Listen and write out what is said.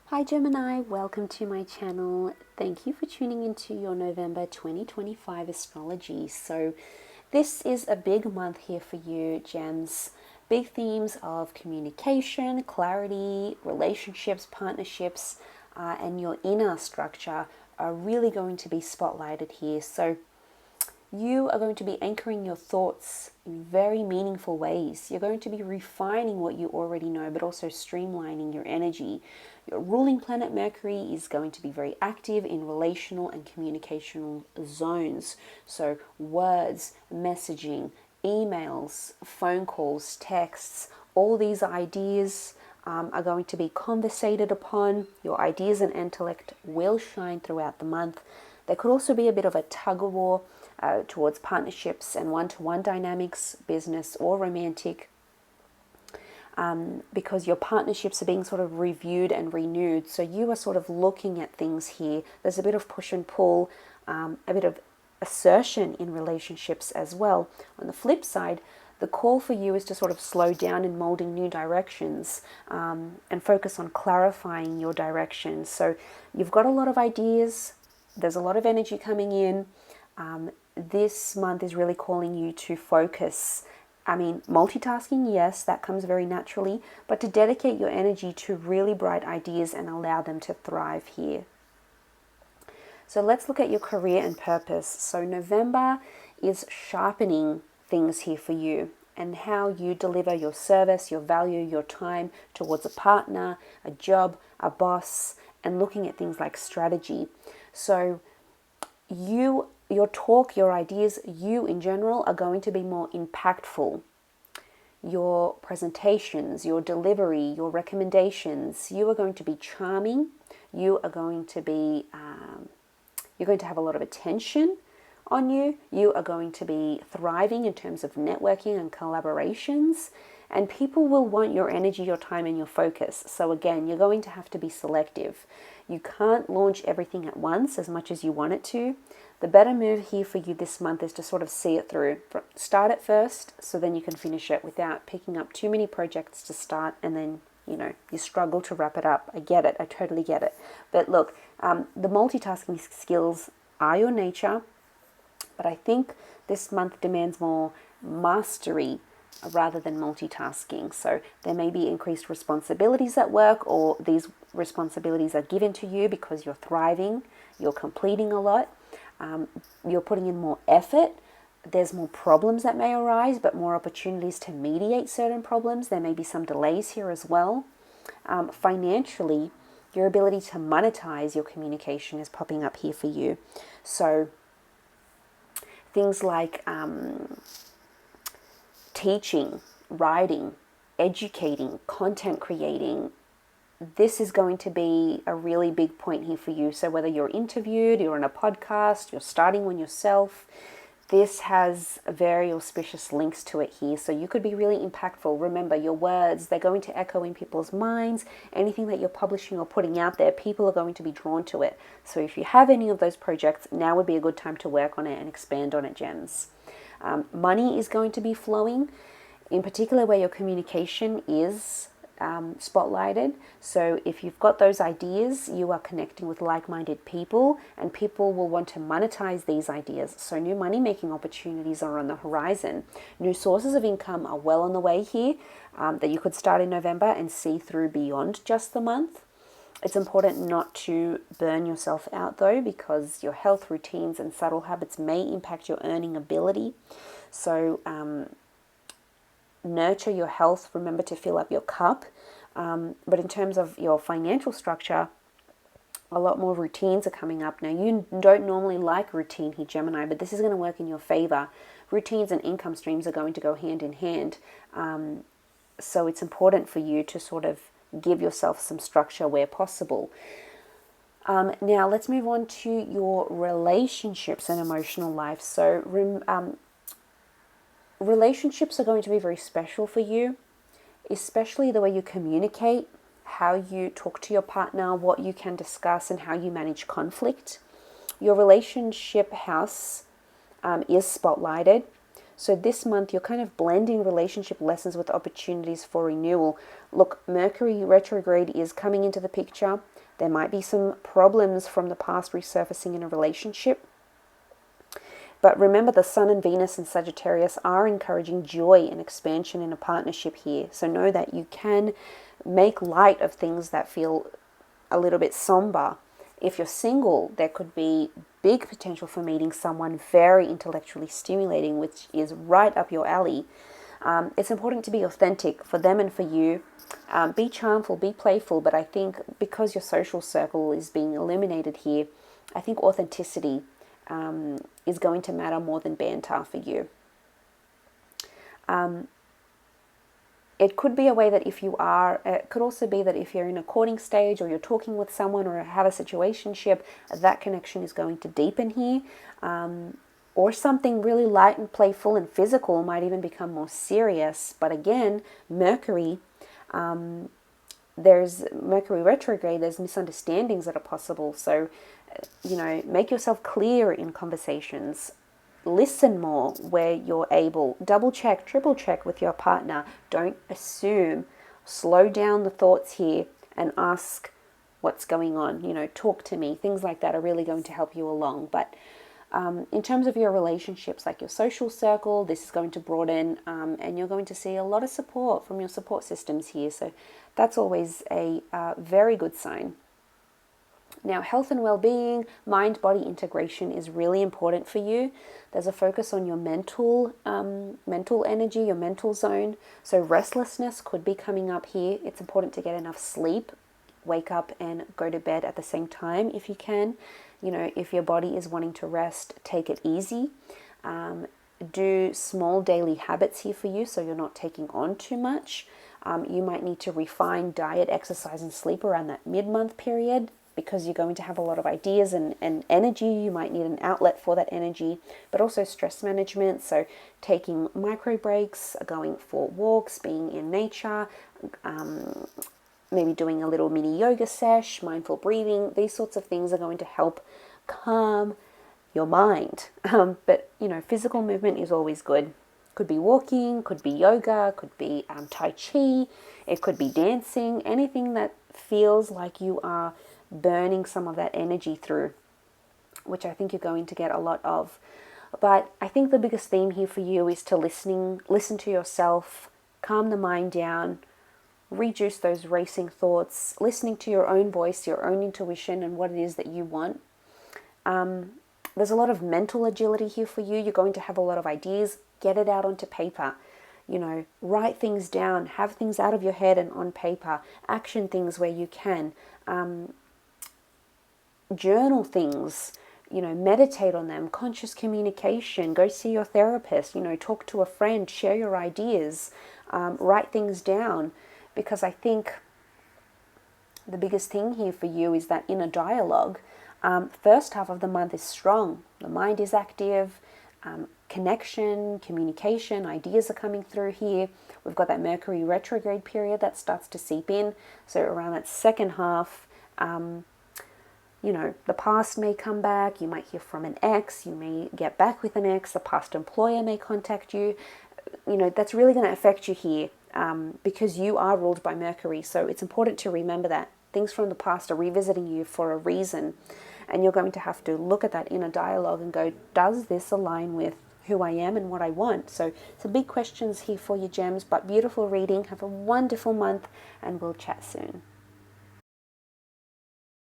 Hi Gemini, welcome to my channel. Thank you for tuning into your November 2025 astrology. So this is a big month here for you, Gems. Big themes of communication, clarity, relationships, partnerships, and your inner structure are really going to be spotlighted here. So you are going to be anchoring your thoughts in very meaningful ways. You're going to be refining what you already know, but also streamlining your energy. Your ruling planet Mercury is going to be very active in relational and communicational zones. So words, messaging, emails, phone calls, texts, all these ideas are going to be conversated upon. Your ideas and intellect will shine throughout the month. There could also be a bit of a tug of war towards partnerships and one-to-one dynamics, business or romantic, because your partnerships are being sort of reviewed and renewed. So you are sort of looking at things here. There's a bit of push and pull, a bit of assertion in relationships as well. On the flip side, the call for you is to sort of slow down in molding new directions and focus on clarifying your direction. So you've got a lot of ideas. There's a lot of energy coming in. This month is really calling you to focus. I mean, multitasking, yes, that comes very naturally, but to dedicate your energy to really bright ideas and allow them to thrive here. So let's look at your career and purpose. So November is sharpening things here for you and how you deliver your service, your value, your time towards a partner, a job, a boss, and looking at things like strategy. So your talk, your ideas, you in general are going to be more impactful. Your presentations, your delivery, your recommendations, you are going to be charming. You are going to be, you're going to have a lot of attention on you. You are going to be thriving in terms of networking and collaborations. And people will want your energy, your time, and your focus. So again, you're going to have to be selective. You can't launch everything at once as much as you want it to. The better move here for you this month is to sort of see it through. Start it first so then you can finish it without picking up too many projects to start and then, you struggle to wrap it up. I get it. I totally get it. But look, the multitasking skills are your nature, but I think this month demands more mastery rather than multitasking. So there may be increased responsibilities at work, or these responsibilities are given to you because you're thriving, you're completing a lot, you're putting in more effort. There's more problems that may arise, but more opportunities to mediate certain problems. There may be some delays here as well. Financially, your ability to monetize your communication is popping up here for you. So things like teaching, writing, educating, content creating, this is going to be a really big point here for you. So whether you're interviewed, you're on a podcast, you're starting one yourself, this has very auspicious links to it here. So you could be really impactful. Remember, your words, they're going to echo in people's minds. Anything that you're publishing or putting out there, people are going to be drawn to it. So if you have any of those projects, now would be a good time to work on it and expand on it, Gems. Money is going to be flowing, in particular where your communication is spotlighted. So if you've got those ideas, you are connecting with like-minded people, and people will want to monetize these ideas. So new money-making opportunities are on the horizon. New sources of income are well on the way here that you could start in November and see through beyond just the month. It's important not to burn yourself out though, because your health routines and subtle habits may impact your earning ability. So nurture your health. Remember to fill up your cup. But in terms of your financial structure, a lot more routines are coming up. Now, you don't normally like routine here, Gemini, but this is going to work in your favor. Routines and income streams are going to go hand in hand. So it's important for you to sort of give yourself some structure where possible. Now, let's move on to your relationships and emotional life. So relationships are going to be very special for you, especially the way you communicate, how you talk to your partner, what you can discuss, and how you manage conflict. Your relationship house is spotlighted. So this month, you're kind of blending relationship lessons with opportunities for renewal. Look, Mercury retrograde is coming into the picture. There might be some problems from the past resurfacing in a relationship. But remember, the Sun and Venus in Sagittarius are encouraging joy and expansion in a partnership here. So know that you can make light of things that feel a little bit somber. If you're single, there could be big potential for meeting someone very intellectually stimulating, which is right up your alley. It's important to be authentic for them and for you. Be charmful, be playful, but I think because your social circle is being eliminated here, I think authenticity is going to matter more than banter for you. It could be a way that it could also be that if you're in a courting stage or you're talking with someone or have a situationship, that connection is going to deepen here. Or something really light and playful and physical might even become more serious. But again, Mercury, there's Mercury retrograde, there's misunderstandings that are possible. So, make yourself clear in conversations. Listen more where you're able. Double check, triple check with your partner. Don't assume. Slow down the thoughts here and ask what's going on. Talk to me. Things like that are really going to help you along. But in terms of your relationships, like your social circle, this is going to broaden and you're going to see a lot of support from your support systems here. So that's always a very good sign. Now, health and well-being, mind-body integration is really important for you. There's a focus on your mental energy, your mental zone. So restlessness could be coming up here. It's important to get enough sleep, wake up and go to bed at the same time if you can. If your body is wanting to rest, take it easy. Do small daily habits here for you so you're not taking on too much. You might need to refine diet, exercise, and sleep around that mid-month period, because you're going to have a lot of ideas and energy. You might need an outlet for that energy, but also stress management. So taking micro breaks, going for walks, being in nature, maybe doing a little mini yoga sesh, mindful breathing. These sorts of things are going to help calm your mind. But, physical movement is always good. Could be walking, could be yoga, could be Tai Chi. It could be dancing, anything that feels like you are burning some of that energy through, which I think you're going to get a lot of. But I think the biggest theme here for you is to listen to yourself, calm the mind down, reduce those racing thoughts, listening to your own voice, your own intuition, and what it is that you want. There's a lot of mental agility here for you. You're going to have a lot of ideas. Get it out onto paper. Write things down, have things out of your head and on paper. Action things where you can. Journal things, meditate on them, conscious communication, go see your therapist, talk to a friend, share your ideas, write things down, because I think the biggest thing here for you is that inner dialogue. First half of the month is strong. The mind is active, connection, communication, ideas are coming through here. We've got that Mercury retrograde period that starts to seep in. So around that second half, the past may come back. You might hear from an ex. You may get back with an ex. A past employer may contact you. That's really going to affect you here because you are ruled by Mercury. So it's important to remember that things from the past are revisiting you for a reason. And you're going to have to look at that inner dialogue and go, does this align with who I am and what I want? So some big questions here for you, gems, but beautiful reading. Have a wonderful month and we'll chat soon.